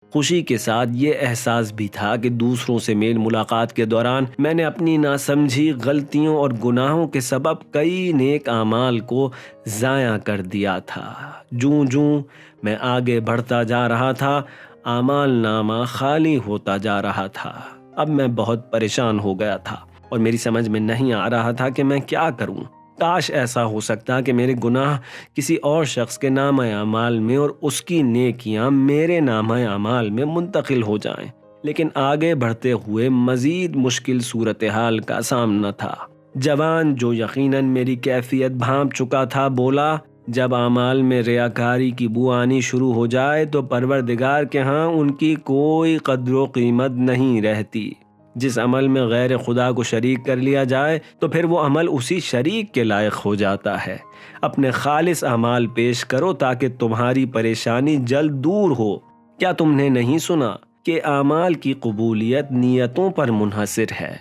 خوشی کے ساتھ یہ احساس بھی تھا کہ دوسروں سے میل ملاقات کے دوران میں نے اپنی ناسمجھی غلطیوں اور گناہوں کے سبب کئی نیک اعمال کو ضائع کر دیا تھا۔ جوں جوں میں آگے بڑھتا جا رہا تھا، اعمال نامہ خالی ہوتا جا رہا تھا۔ اب میں بہت پریشان ہو گیا تھا اور میری سمجھ میں نہیں آ رہا تھا کہ میں کیا کروں۔ کاش ایسا ہو سکتا کہ میرے گناہ کسی اور شخص کے نامہ اعمال میں اور اس کی نیکیاں میرے نامہ اعمال میں منتقل ہو جائیں، لیکن آگے بڑھتے ہوئے مزید مشکل صورتحال کا سامنا تھا۔ جوان، جو یقیناً میری کیفیت بھانپ چکا تھا، بولا، جب اعمال میں ریاکاری کی بو آنی شروع ہو جائے تو پروردگار کے ہاں ان کی کوئی قدر و قیمت نہیں رہتی۔ جس عمل میں غیر خدا کو شریک کر لیا جائے تو پھر وہ عمل اسی شریک کے لائق ہو جاتا ہے۔ اپنے خالص اعمال پیش کرو تاکہ تمہاری پریشانی جلد دور ہو۔ کیا تم نے نہیں سنا کہ اعمال کی قبولیت نیتوں پر منحصر ہے؟